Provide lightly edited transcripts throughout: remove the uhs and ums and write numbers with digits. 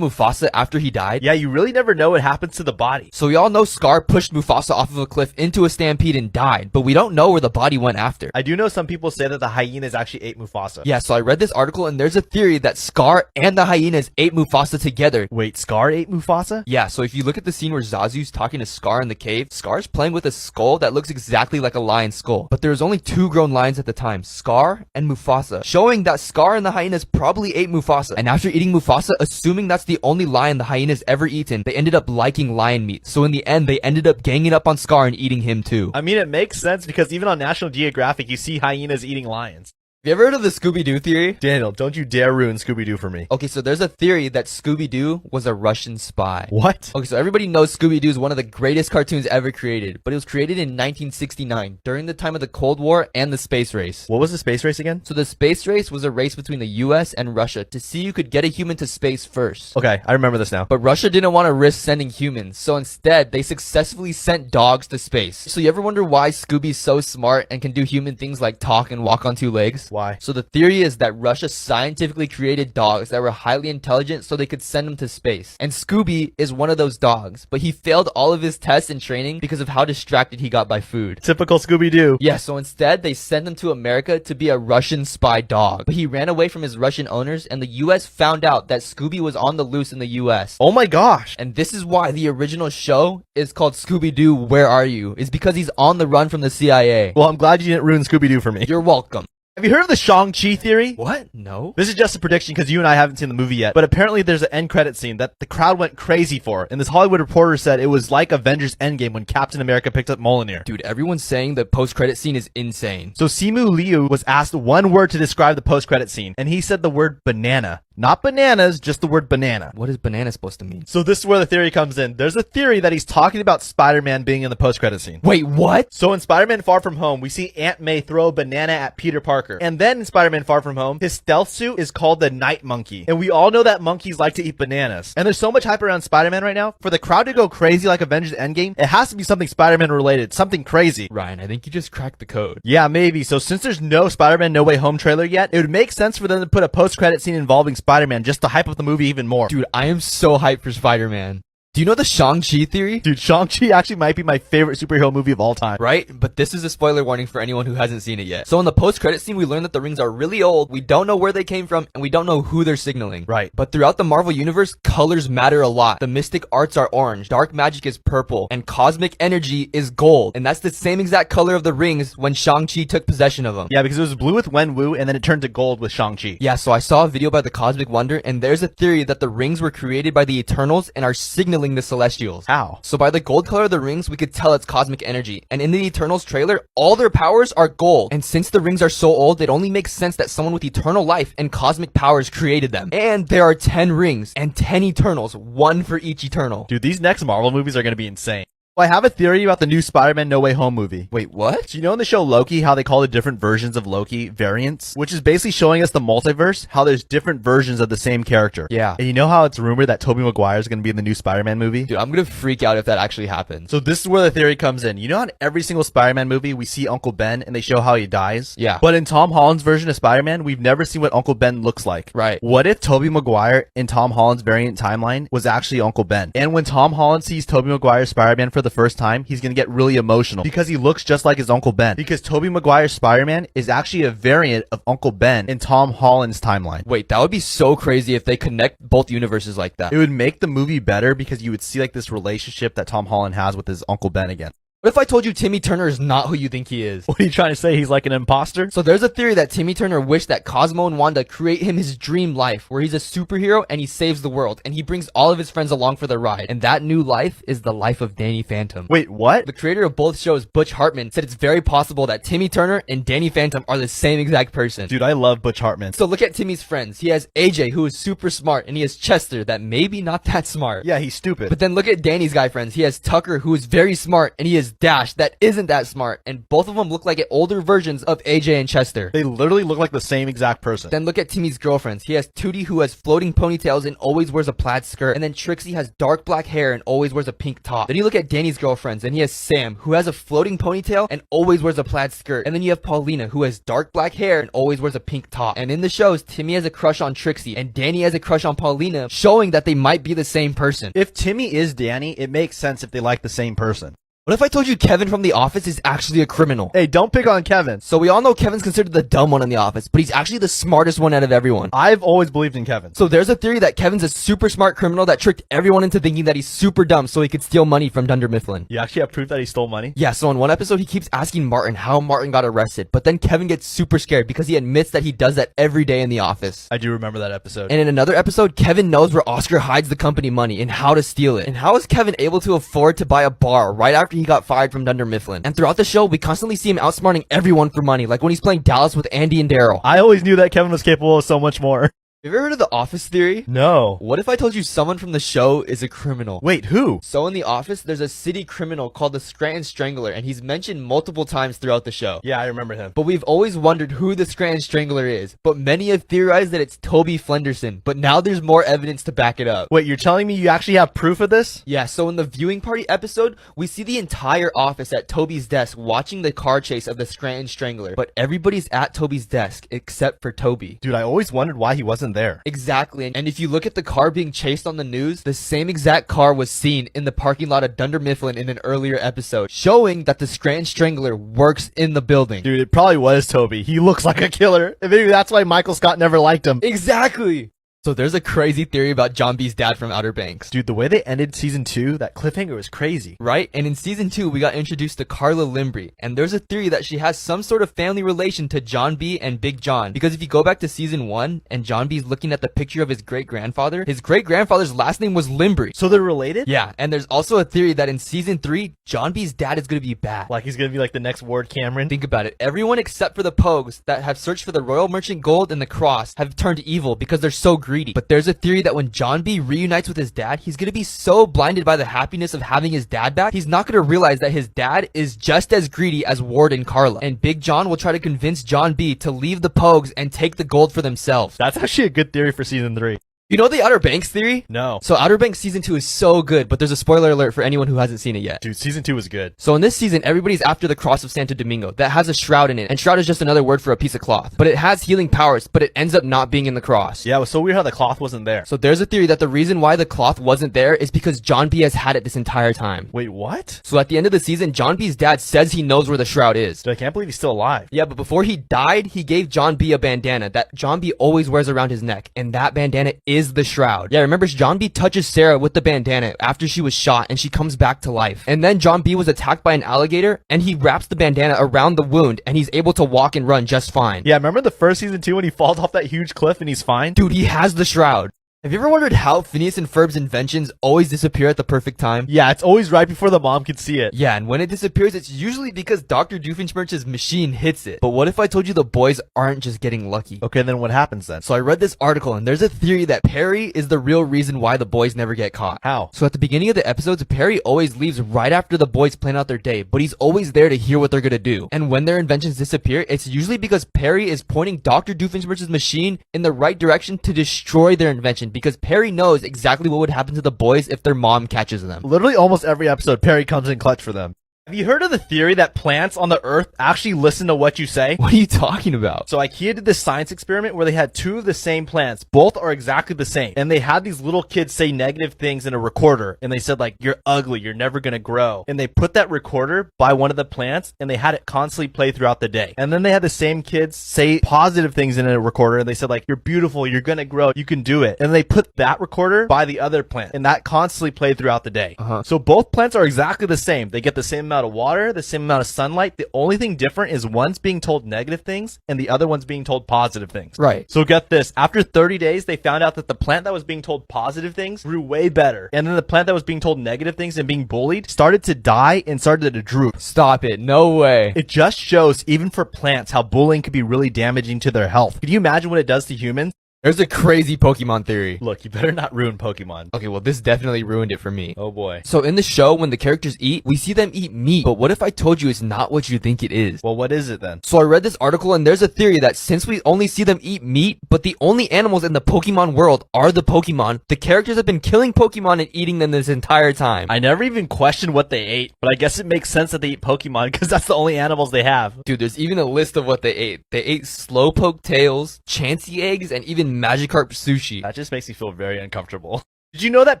Mufasa after he died? Yeah, you really never know what happens to the body. So we all know Scar pushed Mufasa off of a cliff into a stampede and died, but we don't know where the body went after. I do know some people say that the hyenas actually ate Mufasa. Yeah, so I read this article and there's a theory that Scar and the hyenas ate Mufasa together. Wait, Scar ate Mufasa? Yeah, so if you look at the scene where Zazu's talking to Scar in the cave, Scar's playing with a skull that looks exactly like a lion's skull. But there was only 2 grown lions at the time, Scar and Mufasa, showing that Scar and the hyenas probably ate Mufasa. And after eating Mufasa, assuming that's the only lion the hyenas ever eaten, they ended up liking lion meat. So in the end, they ended up ganging up on Scar and eating him too. I mean, it makes sense because even on National Geographic, you see hyenas eating lions. Have you ever heard of the Scooby-Doo theory? Daniel, don't you dare ruin Scooby-Doo for me. Okay, so there's a theory that Scooby-Doo was a Russian spy. What? Okay, so everybody knows Scooby-Doo is one of the greatest cartoons ever created, but it was created in 1969, during the time of the Cold War and the space race. What was the space race again? So the space race was a race between the US and Russia to see who could get a human to space first. Okay, I remember this now. But Russia didn't want to risk sending humans, so instead, they successfully sent dogs to space. So you ever wonder why Scooby's so smart and can do human things like talk and walk on 2 legs? Why? So the theory is that Russia scientifically created dogs that were highly intelligent so they could send them to space. And Scooby is one of those dogs, but he failed all of his tests and training because of how distracted he got by food. Typical Scooby-Doo. Yeah, so instead they sent him to America to be a Russian spy dog. But he ran away from his Russian owners and the US found out that Scooby was on the loose in the US. Oh my gosh. And this is why the original show is called Scooby-Doo, Where Are You? It's because he's on the run from the CIA. Well, I'm glad you didn't ruin Scooby-Doo for me. You're welcome. Have you heard of the Shang-Chi theory? What? No. This is just a prediction because you and I haven't seen the movie yet, but apparently there's an end credit scene that the crowd went crazy for, and this Hollywood reporter said it was like Avengers Endgame when Captain America picked up Mjolnir. Dude, everyone's saying the post-credit scene is insane. So Simu Liu was asked one word to describe the post-credit scene, and he said the word banana. Not bananas, just the word banana. What is banana supposed to mean? So this is where the theory comes in. There's a theory that he's talking about Spider-Man being in the post-credit scene. Wait, what? So in Spider-Man Far From Home, we see Aunt May throw a banana at Peter Parker. And then in Spider-Man Far From Home, his stealth suit is called the Night Monkey. And we all know that monkeys like to eat bananas. And there's so much hype around Spider-Man right now. For the crowd to go crazy like Avengers Endgame, it has to be something Spider-Man related. Something crazy. Ryan, I think you just cracked the code. Yeah, maybe. So since there's no Spider-Man No Way Home trailer yet, it would make sense for them to put a post-credit scene involving Spider-Man just to hype up the movie even more. Dude, I am so hyped for Spider-Man. Do you know the Shang-Chi theory? Dude, Shang-Chi actually might be my favorite superhero movie of all time. Right? But this is a spoiler warning for anyone who hasn't seen it yet. So in the post-credit scene, we learn that the rings are really old, we don't know where they came from, and we don't know who they're signaling. Right. But throughout the Marvel Universe, colors matter a lot. The mystic arts are orange, dark magic is purple, and cosmic energy is gold. And that's the same exact color of the rings when Shang-Chi took possession of them. Yeah, because it was blue with Wenwu, and then it turned to gold with Shang-Chi. Yeah, so I saw a video by the Cosmic Wonder, and there's a theory that the rings were created by the Eternals and are signaling the Celestials. How? So by the gold color of the rings, we could tell it's cosmic energy. And in the Eternals trailer, all their powers are gold. And since the rings are so old, it only makes sense that someone with eternal life and cosmic powers created them. And there are 10 rings and 10 Eternals, one for each Eternal. Dude, these next Marvel movies are gonna be insane. Well, I have a theory about the new Spider-Man No Way Home movie. Wait, what? Do you know in the show Loki how they call the different versions of Loki variants? Which is basically showing us the multiverse, how there's different versions of the same character. Yeah. And you know how it's rumored that Tobey Maguire is going to be in the new Spider-Man movie? Dude, I'm gonna freak out if that actually happens. So this is where the theory comes in. You know how in every single Spider-Man movie we see Uncle Ben and they show how he dies? Yeah. But in Tom Holland's version of Spider-Man, we've never seen what Uncle Ben looks like. Right. What if Tobey Maguire in Tom Holland's variant timeline was actually Uncle Ben? And when Tom Holland sees Tobey Maguire's Spider-Man for the first time, he's going to get really emotional because he looks just like his Uncle Ben. Because Tobey Maguire's Spider-Man is actually a variant of Uncle Ben in Tom Holland's timeline. Wait, that would be so crazy if they connect both universes like that. It would make the movie better because you would see like this relationship that Tom Holland has with his Uncle Ben again. What if I told you Timmy Turner is not who you think he is? What are you trying to say? He's like an imposter? So there's a theory that Timmy Turner wished that Cosmo and Wanda create him his dream life, where he's a superhero and he saves the world, and he brings all of his friends along for the ride. And that new life is the life of Danny Phantom. Wait, what? The creator of both shows, Butch Hartman, said it's very possible that Timmy Turner and Danny Phantom are the same exact person. Dude, I love Butch Hartman. So look at Timmy's friends. He has AJ, who is super smart, and he has Chester, that maybe not that smart. Yeah, he's stupid. But then look at Danny's guy friends. He has Tucker, who is very smart, and he is there's Dash that isn't that smart, and both of them look like older versions of AJ and Chester. They literally look like the same exact person. Then look at Timmy's girlfriends. He has Tootie, who has floating ponytails and always wears a plaid skirt, and then Trixie has dark black hair and always wears a pink top. Then you look at Danny's girlfriends, and he has Sam, who has a floating ponytail and always wears a plaid skirt, and then you have Paulina, who has dark black hair and always wears a pink top. And in the shows, Timmy has a crush on Trixie, and Danny has a crush on Paulina, showing that they might be the same person. If Timmy is Danny, it makes sense if they like the same person. What if I told you Kevin from The Office is actually a criminal? Hey, don't pick on Kevin. So we all know Kevin's considered the dumb one in The Office, but he's actually the smartest one out of everyone. I've always believed in Kevin. So there's a theory that Kevin's a super smart criminal that tricked everyone into thinking that he's super dumb so he could steal money from Dunder Mifflin. You actually have proof that he stole money? Yeah, so in one episode he keeps asking Martin how Martin got arrested, but then Kevin gets super scared because he admits that he does that every day in The Office. I do remember that episode. And in another episode, Kevin knows where Oscar hides the company money and how to steal it. And how is Kevin able to afford to buy a bar right after he got fired from Dunder Mifflin? And throughout the show, we constantly see him outsmarting everyone for money, like when he's playing Dallas with Andy and Daryl. I always knew that Kevin was capable of so much more. Have you ever heard of the Office theory? No. What if I told you someone from the show is a criminal? Wait, who? So in The Office, there's a city criminal called the Scranton Strangler, and he's mentioned multiple times throughout the show. Yeah, I remember him. But we've always wondered who the Scranton Strangler is, but many have theorized that it's Toby Flenderson, but now there's more evidence to back it up. Wait, you're telling me you actually have proof of this? Yeah, so in the viewing party episode, we see the entire office at Toby's desk watching the car chase of the Scranton Strangler, but everybody's at Toby's desk except for Toby. Dude, I always wondered why he wasn't there. Exactly. And if you look at the car being chased on the news, the same exact car was seen in the parking lot of Dunder Mifflin in an earlier episode, showing that the Scranton Strangler works in the building. Dude, it probably was Toby. He looks like a killer. And maybe that's why Michael Scott never liked him. Exactly! So there's a crazy theory about John B's dad from Outer Banks. Dude, the way they ended season 2, that cliffhanger was crazy. Right? And in season 2, we got introduced to Carla Limbry, and there's a theory that she has some sort of family relation to John B and Big John. Because if you go back to season 1, and John B's looking at the picture of his great-grandfather's last name was Limbry. So they're related? Yeah, and there's also a theory that in season 3, John B's dad is gonna be bad. Like he's gonna be like the next Ward Cameron? Think about it. Everyone except for the Pogues that have searched for the Royal Merchant Gold and the Cross have turned evil because they're so greedy. But there's a theory that when John B reunites with his dad, he's gonna be so blinded by the happiness of having his dad back, he's not gonna realize that his dad is just as greedy as Ward and Carla. And Big John will try to convince John B to leave the Pogues and take the gold for themselves. That's actually a good theory for season 3. You know the Outer Banks theory? No. So Outer Banks season 2 is so good, but there's a spoiler alert for anyone who hasn't seen it yet. Dude, season 2 was good. So in this season, everybody's after the cross of Santo Domingo that has a shroud in it, and shroud is just another word for a piece of cloth. But it has healing powers, but it ends up not being in the cross. Yeah, it was so weird how the cloth wasn't there. So there's a theory that the reason why the cloth wasn't there is because John B has had it this entire time. Wait, what? So at the end of the season, John B's dad says he knows where the shroud is. Dude, I can't believe he's still alive. Yeah, but before he died, he gave John B a bandana that John B always wears around his neck, and that bandana is the shroud. Yeah, remember John B touches Sarah with the bandana after she was shot and she comes back to life. And then John B was attacked by an alligator and he wraps the bandana around the wound and he's able to walk and run just fine. Yeah, remember the first season 2 when he falls off that huge cliff and he's fine? Dude, he has the shroud. Have you ever wondered how Phineas and Ferb's inventions always disappear at the perfect time? Yeah, it's always right before the mom can see it. Yeah, and when it disappears, it's usually because Dr. Doofenshmirtz's machine hits it. But what if I told you the boys aren't just getting lucky? Okay, then what happens then? So I read this article, and there's a theory that Perry is the real reason why the boys never get caught. How? So at the beginning of the episodes, Perry always leaves right after the boys plan out their day, but he's always there to hear what they're gonna do. And when their inventions disappear, it's usually because Perry is pointing Dr. Doofenshmirtz's machine in the right direction to destroy their invention, because Perry knows exactly what would happen to the boys if their mom catches them. Literally almost every episode, Perry comes in clutch for them. Have you heard of the theory that plants on the earth actually listen to what you say? What are you talking about? So IKEA did this science experiment where they had 2 of the same plants. Both are exactly the same. And they had these little kids say negative things in a recorder. And they said like, you're ugly, you're never gonna grow. And they put that recorder by one of the plants and they had it constantly play throughout the day. And then they had the same kids say positive things in a recorder. And they said like, you're beautiful, you're gonna grow, you can do it. And they put that recorder by the other plant. And that constantly played throughout the day. So both plants are exactly the same. They get the same amount of water, the same amount of sunlight. The only thing different is one's being told negative things and the other one's being told positive things. Right. So get this. After 30 days, they found out that the plant that was being told positive things grew way better. And then the plant that was being told negative things and being bullied started to die and started to droop. Stop it. No way. It just shows, even for plants, how bullying could be really damaging to their health. Can you imagine what it does to humans? There's a crazy Pokemon theory. Look, you better not ruin Pokemon. Okay, well, this definitely ruined it for me. Oh boy. So in the show, when the characters eat, we see them eat meat. But what if I told you it's not what you think it is? Well, what is it then? So I read this article and there's a theory that since we only see them eat meat, but the only animals in the Pokemon world are the Pokemon, the characters have been killing Pokemon and eating them this entire time. I never even questioned what they ate, but I guess it makes sense that they eat Pokemon because that's the only animals they have. Dude, there's even a list of what they ate. They ate Slowpoke tails, Chansey eggs, and even Magikarp sushi. That just makes me feel very uncomfortable. Did you know that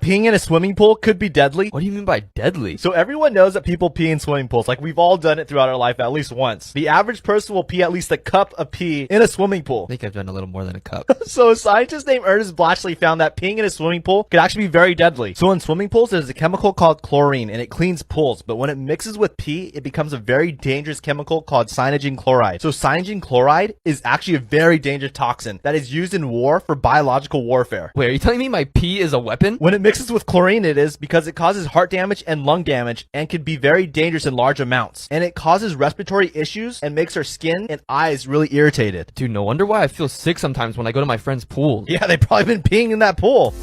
peeing in a swimming pool could be deadly? What do you mean by deadly? So everyone knows that people pee in swimming pools. Like, we've all done it throughout our life at least once. The average person will pee at least a cup of pee in a swimming pool. I think I've done a little more than a cup. So a scientist named Ernest Blatchley found that peeing in a swimming pool could actually be very deadly. So in swimming pools, there's a chemical called chlorine, and it cleans pools. But when it mixes with pee, it becomes a very dangerous chemical called cyanogen chloride. So cyanogen chloride is actually a very dangerous toxin that is used in war for biological warfare. Wait, are you telling me my pee is a weapon? When it mixes with chlorine, it is because it causes heart damage and lung damage and can be very dangerous in large amounts. And it causes respiratory issues and makes our skin and eyes really irritated. Dude, no wonder why I feel sick sometimes when I go to my friend's pool. Yeah, they've probably been peeing in that pool.